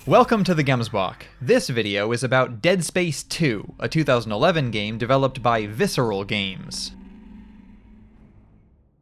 Welcome to the Gemsbach. This video is about Dead Space 2, a 2011 game developed by Visceral Games.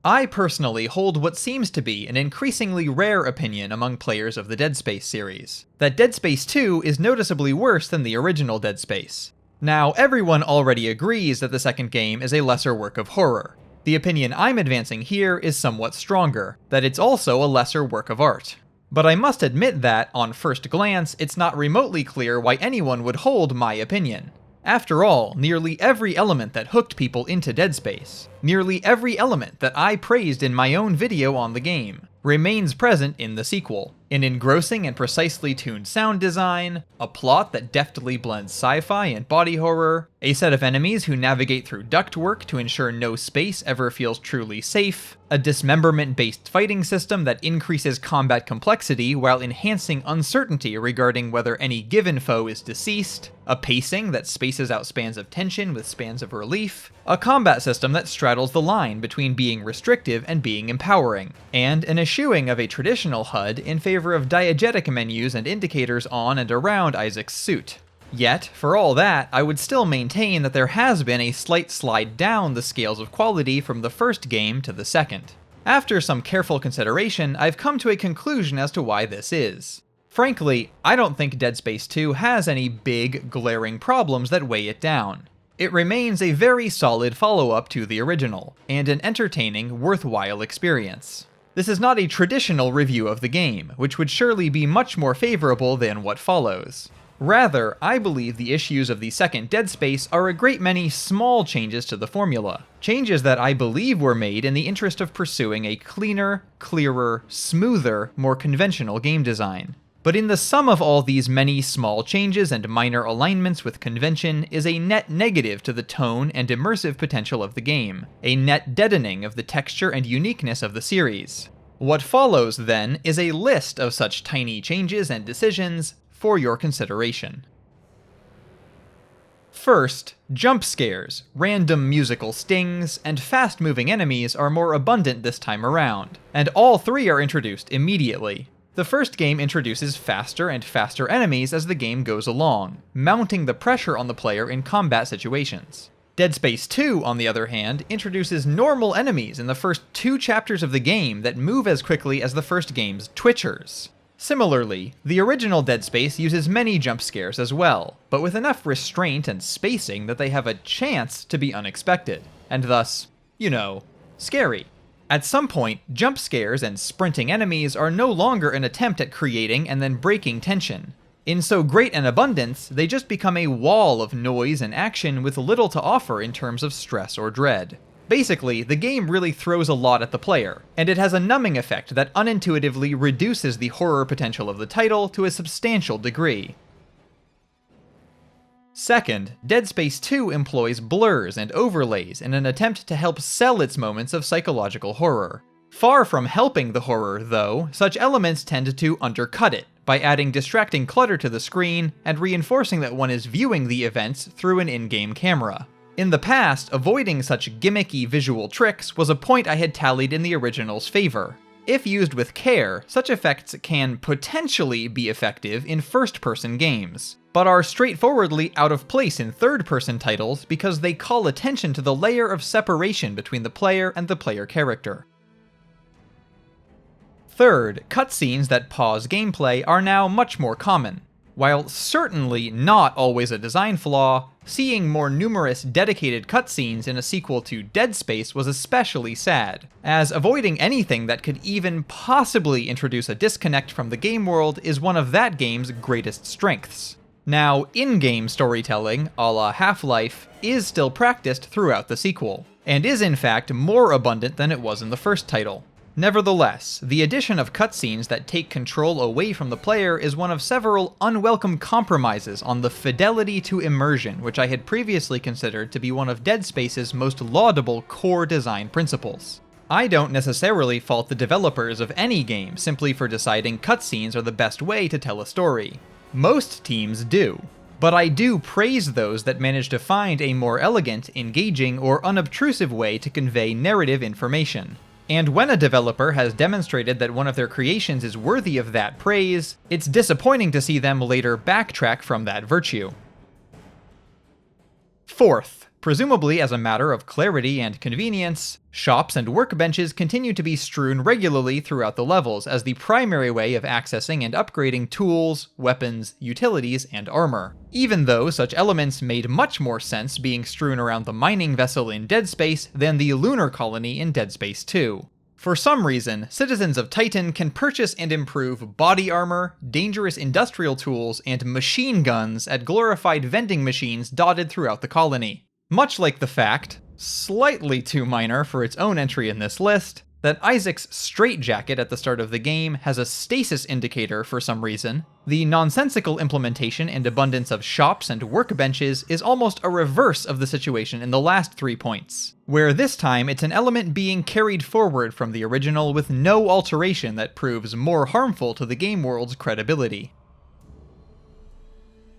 I personally hold what seems to be an increasingly rare opinion among players of the Dead Space series, that Dead Space 2 is noticeably worse than the original Dead Space. Now, everyone already agrees that the second game is a lesser work of horror. The opinion I'm advancing here is somewhat stronger, that it's also a lesser work of art. But I must admit that, on first glance, it's not remotely clear why anyone would hold my opinion. After all, nearly every element that hooked people into Dead Space, nearly every element that I praised in my own video on the game, remains present in the sequel. An engrossing and precisely tuned sound design, a plot that deftly blends sci-fi and body horror, a set of enemies who navigate through ductwork to ensure no space ever feels truly safe, a dismemberment-based fighting system that increases combat complexity while enhancing uncertainty regarding whether any given foe is deceased, a pacing that spaces out spans of tension with spans of relief, a combat system that straddles the line between being restrictive and being empowering, and an eschewing of a traditional HUD in favor of diegetic menus and indicators on and around Isaac's suit. Yet, for all that, I would still maintain that there has been a slight slide down the scales of quality from the first game to the second. After some careful consideration, I've come to a conclusion as to why this is. Frankly, I don't think Dead Space 2 has any big, glaring problems that weigh it down. It remains a very solid follow-up to the original, and an entertaining, worthwhile experience. This is not a traditional review of the game, which would surely be much more favorable than what follows. Rather, I believe the issues of the second Dead Space are a great many small changes to the formula. Changes that I believe were made in the interest of pursuing a cleaner, clearer, smoother, more conventional game design. But in the sum of all these many small changes and minor alignments with convention is a net negative to the tone and immersive potential of the game, a net deadening of the texture and uniqueness of the series. What follows, then, is a list of such tiny changes and decisions for your consideration. First, jump scares, random musical stings, and fast-moving enemies are more abundant this time around, and all three are introduced immediately. The first game introduces faster and faster enemies as the game goes along, mounting the pressure on the player in combat situations. Dead Space 2, on the other hand, introduces normal enemies in the first 2 chapters of the game that move as quickly as the first game's Twitchers. Similarly, the original Dead Space uses many jump scares as well, but with enough restraint and spacing that they have a chance to be unexpected, and thus, scary. At some point, jump scares and sprinting enemies are no longer an attempt at creating and then breaking tension. In so great an abundance, they just become a wall of noise and action with little to offer in terms of stress or dread. Basically, the game really throws a lot at the player, and it has a numbing effect that unintuitively reduces the horror potential of the title to a substantial degree. Second, Dead Space 2 employs blurs and overlays in an attempt to help sell its moments of psychological horror. Far from helping the horror, though, such elements tend to undercut it, by adding distracting clutter to the screen and reinforcing that one is viewing the events through an in-game camera. In the past, avoiding such gimmicky visual tricks was a point I had tallied in the original's favor. If used with care, such effects can potentially be effective in first-person games, but are straightforwardly out of place in third-person titles because they call attention to the layer of separation between the player and the player character. Third, cutscenes that pause gameplay are now much more common. While certainly not always a design flaw, seeing more numerous dedicated cutscenes in a sequel to Dead Space was especially sad, as avoiding anything that could even possibly introduce a disconnect from the game world is one of that game's greatest strengths. Now, in-game storytelling, a la Half-Life, is still practiced throughout the sequel, and is in fact more abundant than it was in the first title. Nevertheless, the addition of cutscenes that take control away from the player is one of several unwelcome compromises on the fidelity to immersion which I had previously considered to be one of Dead Space's most laudable core design principles. I don't necessarily fault the developers of any game simply for deciding cutscenes are the best way to tell a story. Most teams do. But I do praise those that manage to find a more elegant, engaging, or unobtrusive way to convey narrative information. And when a developer has demonstrated that one of their creations is worthy of that praise, it's disappointing to see them later backtrack from that virtue. Fourth, presumably as a matter of clarity and convenience, shops and workbenches continue to be strewn regularly throughout the levels as the primary way of accessing and upgrading tools, weapons, utilities, and armor, even though such elements made much more sense being strewn around the mining vessel in Dead Space than the lunar colony in Dead Space 2. For some reason, citizens of Titan can purchase and improve body armor, dangerous industrial tools, and machine guns at glorified vending machines dotted throughout the colony. Much like the fact, slightly too minor for its own entry in this list, that Isaac's straitjacket at the start of the game has a stasis indicator for some reason, the nonsensical implementation and abundance of shops and workbenches is almost a reverse of the situation in the last 3 points, where this time it's an element being carried forward from the original with no alteration that proves more harmful to the game world's credibility.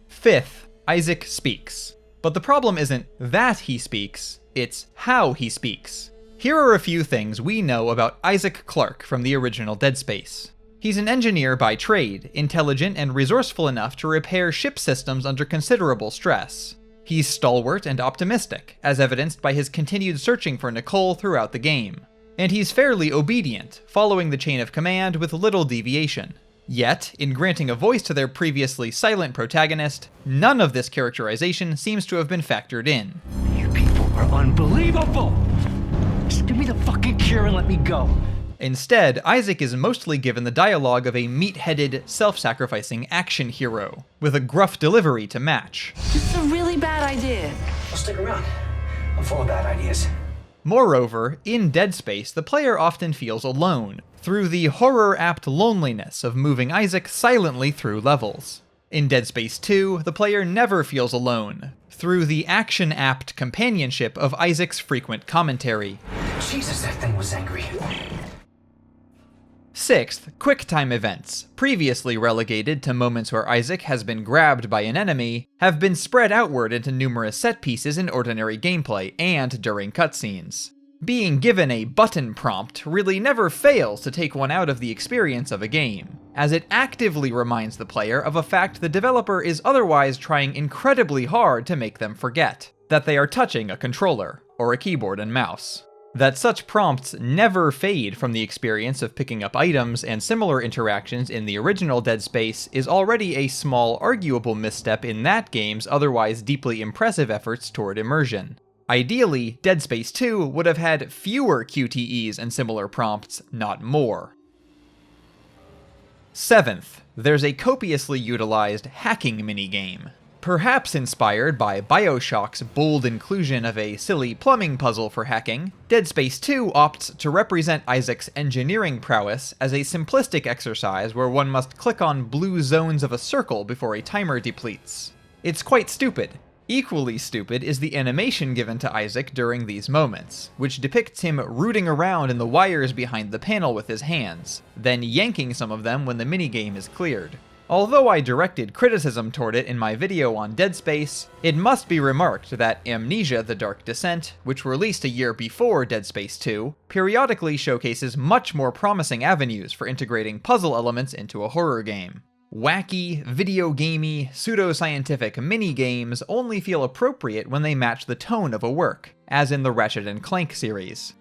Fifth, Isaac speaks. But the problem isn't that he speaks, it's how he speaks. Here are a few things we know about Isaac Clarke from the original Dead Space. He's an engineer by trade, intelligent and resourceful enough to repair ship systems under considerable stress. He's stalwart and optimistic, as evidenced by his continued searching for Nicole throughout the game. And he's fairly obedient, following the chain of command with little deviation. Yet, in granting a voice to their previously silent protagonist, none of this characterization seems to have been factored in. You people are unbelievable! Just give me the fucking cure and let me go. Instead, Isaac is mostly given the dialogue of a meat-headed, self-sacrificing action hero, with a gruff delivery to match. This is a really bad idea. I'll stick around. I'm full of bad ideas. Moreover, in Dead Space, the player often feels alone, through the horror-apt loneliness of moving Isaac silently through levels. In Dead Space 2, the player never feels alone, through the action-apt companionship of Isaac's frequent commentary. Jesus, that thing was angry. Sixth, QuickTime events, previously relegated to moments where Isaac has been grabbed by an enemy, have been spread outward into numerous set pieces in ordinary gameplay and during cutscenes. Being given a button prompt really never fails to take one out of the experience of a game, as it actively reminds the player of a fact the developer is otherwise trying incredibly hard to make them forget, that they are touching a controller, or a keyboard and mouse. That such prompts never fade from the experience of picking up items and similar interactions in the original Dead Space is already a small arguable misstep in that game's otherwise deeply impressive efforts toward immersion. Ideally, Dead Space 2 would have had fewer QTEs and similar prompts, not more. Seventh, there's a copiously utilized hacking minigame. Perhaps inspired by BioShock's bold inclusion of a silly plumbing puzzle for hacking, Dead Space 2 opts to represent Isaac's engineering prowess as a simplistic exercise where one must click on blue zones of a circle before a timer depletes. It's quite stupid. Equally stupid is the animation given to Isaac during these moments, which depicts him rooting around in the wires behind the panel with his hands, then yanking some of them when the minigame is cleared. Although I directed criticism toward it in my video on Dead Space, it must be remarked that Amnesia: The Dark Descent, which released a year before Dead Space 2, periodically showcases much more promising avenues for integrating puzzle elements into a horror game. Wacky, video-gamey, pseudo-scientific mini-games only feel appropriate when they match the tone of a work, as in the Ratchet & Clank series.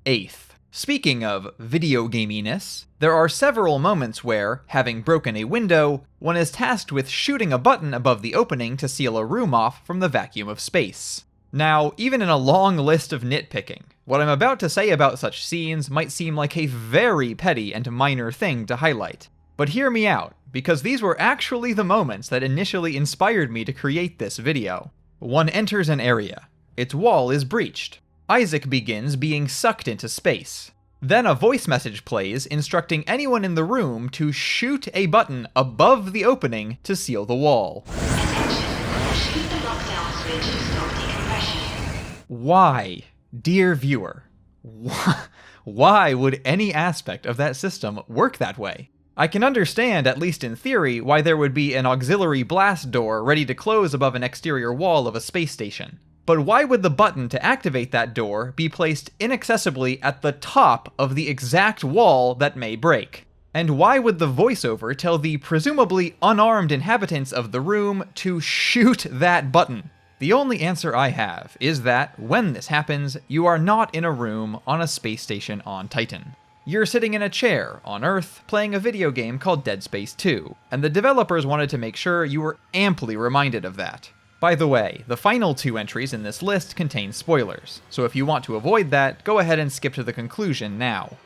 Eighth. Speaking of video gaminess, there are several moments where, having broken a window, one is tasked with shooting a button above the opening to seal a room off from the vacuum of space. Now, even in a long list of nitpicking, what I'm about to say about such scenes might seem like a very petty and minor thing to highlight. But hear me out, because these were actually the moments that initially inspired me to create this video. One enters an area. Its wall is breached. Isaac begins being sucked into space. Then a voice message plays instructing anyone in the room to shoot a button above the opening to seal the wall. Why, dear viewer, why would any aspect of that system work that way? I can understand, at least in theory, why there would be an auxiliary blast door ready to close above an exterior wall of a space station. But why would the button to activate that door be placed inaccessibly at the top of the exact wall that may break? And why would the voiceover tell the presumably unarmed inhabitants of the room to shoot that button? The only answer I have is that, when this happens, you are not in a room on a space station on Titan. You're sitting in a chair on Earth playing a video game called Dead Space 2, and the developers wanted to make sure you were amply reminded of that. By the way, the final 2 entries in this list contain spoilers, so if you want to avoid that, go ahead and skip to the conclusion now.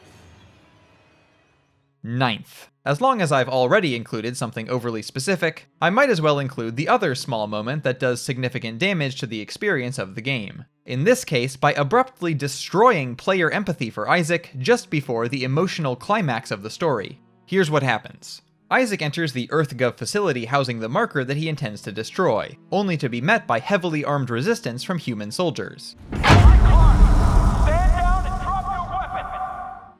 9th. As long as I've already included something overly specific, I might as well include the other small moment that does significant damage to the experience of the game. In this case, by abruptly destroying player empathy for Isaac just before the emotional climax of the story. Here's what happens. Isaac enters the EarthGov facility housing the marker that he intends to destroy, only to be met by heavily armed resistance from human soldiers.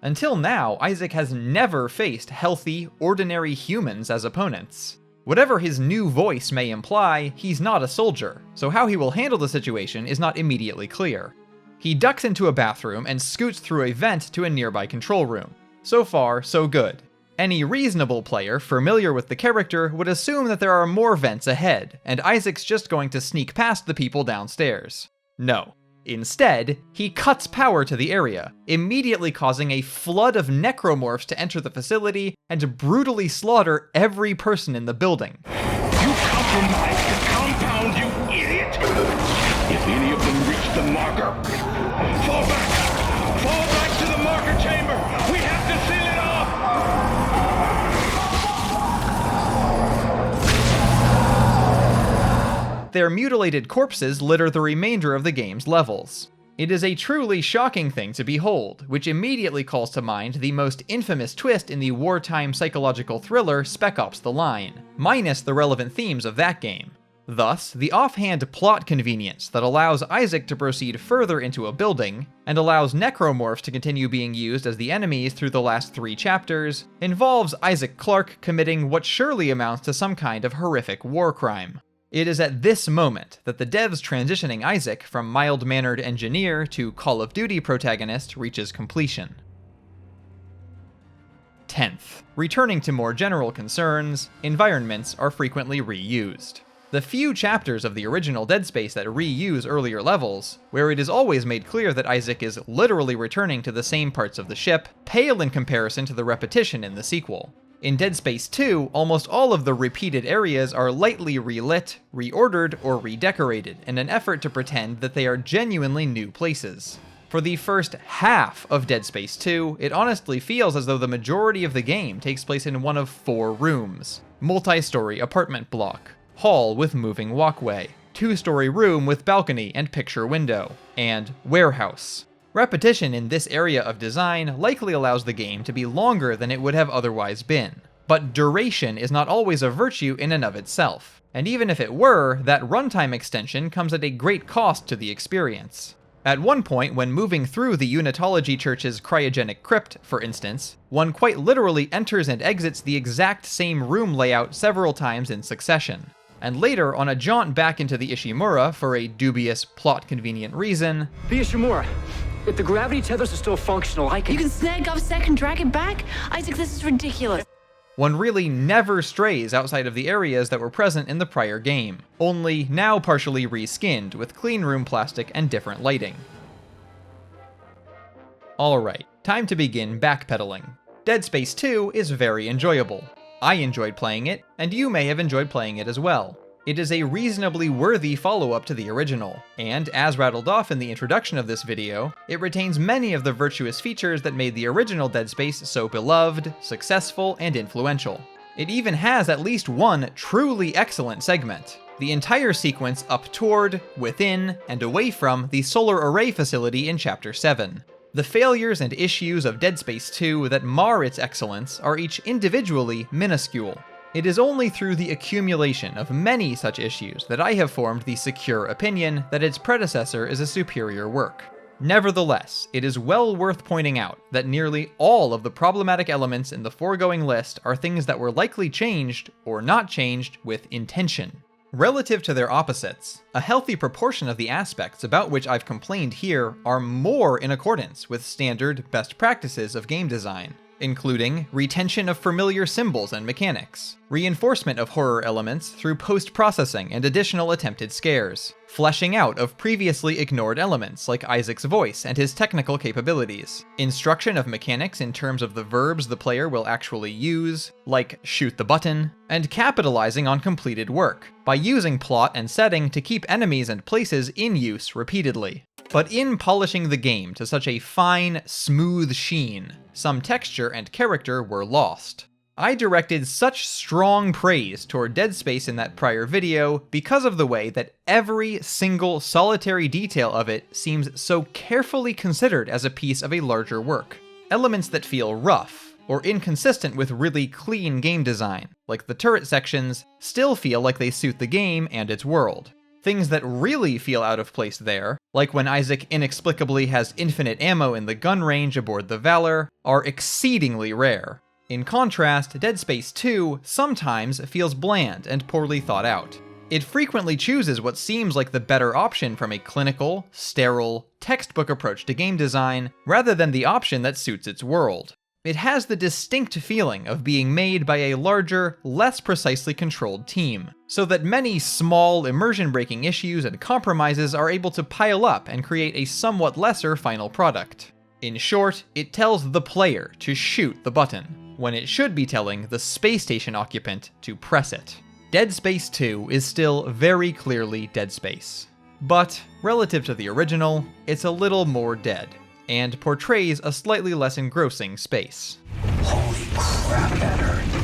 Until now, Isaac has never faced healthy, ordinary humans as opponents. Whatever his new voice may imply, he's not a soldier, so how he will handle the situation is not immediately clear. He ducks into a bathroom and scoots through a vent to a nearby control room. So far, so good. Any reasonable player familiar with the character would assume that there are more vents ahead, and Isaac's just going to sneak past the people downstairs. No. Instead, he cuts power to the area, immediately causing a flood of necromorphs to enter the facility and to brutally slaughter every person in the building. You compromised the compound, you idiot! If any of them reach the marker, fall back! Fall back to the marker chamber! We have to seal it off! Their mutilated corpses litter the remainder of the game's levels. It is a truly shocking thing to behold, which immediately calls to mind the most infamous twist in the wartime psychological thriller Spec Ops: The Line, minus the relevant themes of that game. Thus, the offhand plot convenience that allows Isaac to proceed further into a building, and allows necromorphs to continue being used as the enemies through the last 3 chapters, involves Isaac Clarke committing what surely amounts to some kind of horrific war crime. It is at this moment that the devs transitioning Isaac from mild-mannered engineer to Call of Duty protagonist reaches completion. 10th. Returning to more general concerns, environments are frequently reused. The few chapters of the original Dead Space that reuse earlier levels, where it is always made clear that Isaac is literally returning to the same parts of the ship, pale in comparison to the repetition in the sequel. In Dead Space 2, almost all of the repeated areas are lightly relit, reordered, or redecorated in an effort to pretend that they are genuinely new places. For the first half of Dead Space 2, it honestly feels as though the majority of the game takes place in one of 4 rooms. Multi-story apartment block, hall with moving walkway, 2-story room with balcony and picture window, and warehouse. Repetition in this area of design likely allows the game to be longer than it would have otherwise been. But duration is not always a virtue in and of itself, and even if it were, that runtime extension comes at a great cost to the experience. At one point, when moving through the Unitology Church's cryogenic crypt, for instance, one quite literally enters and exits the exact same room layout several times in succession. And later, on a jaunt back into the Ishimura for a dubious, plot-convenient reason, The Ishimura. If the gravity tethers are still functional, I can... You can snag up Sec and drag it back? Isaac, this is ridiculous. one really never strays outside of the areas that were present in the prior game, only now partially reskinned with clean room plastic and different lighting. Alright, time to begin backpedaling. Dead Space 2 is very enjoyable. I enjoyed playing it, and you may have enjoyed playing it as well. It is a reasonably worthy follow-up to the original, and as rattled off in the introduction of this video, it retains many of the virtuous features that made the original Dead Space so beloved, successful, and influential. It even has at least one truly excellent segment, the entire sequence up toward, within, and away from the solar array facility in Chapter 7. The failures and issues of Dead Space 2 that mar its excellence are each individually minuscule. It is only through the accumulation of many such issues that I have formed the secure opinion that its predecessor is a superior work. Nevertheless, it is well worth pointing out that nearly all of the problematic elements in the foregoing list are things that were likely changed, or not changed, with intention. Relative to their opposites, a healthy proportion of the aspects about which I've complained here are more in accordance with standard best practices of game design, including retention of familiar symbols and mechanics, reinforcement of horror elements through post-processing and additional attempted scares, fleshing out of previously ignored elements like Isaac's voice and his technical capabilities, instruction of mechanics in terms of the verbs the player will actually use, like shoot the button, and capitalizing on completed work, by using plot and setting to keep enemies and places in use repeatedly. But in polishing the game to such a fine, smooth sheen, some texture and character were lost. I directed such strong praise toward Dead Space in that prior video because of the way that every single solitary detail of it seems so carefully considered as a piece of a larger work. Elements that feel rough, or inconsistent with really clean game design, like the turret sections, still feel like they suit the game and its world. Things that really feel out of place there, like when Isaac inexplicably has infinite ammo in the gun range aboard the Valor, are exceedingly rare. In contrast, Dead Space 2 sometimes feels bland and poorly thought out. It frequently chooses what seems like the better option from a clinical, sterile, textbook approach to game design, rather than the option that suits its world. It has the distinct feeling of being made by a larger, less precisely controlled team, so that many small, immersion-breaking issues and compromises are able to pile up and create a somewhat lesser final product. In short, it tells the player to shoot the button, when it should be telling the space station occupant to press it. Dead Space 2 is still very clearly Dead Space, but relative to the original, it's a little more dead, and portrays a slightly less engrossing space. Holy crap, that hurt.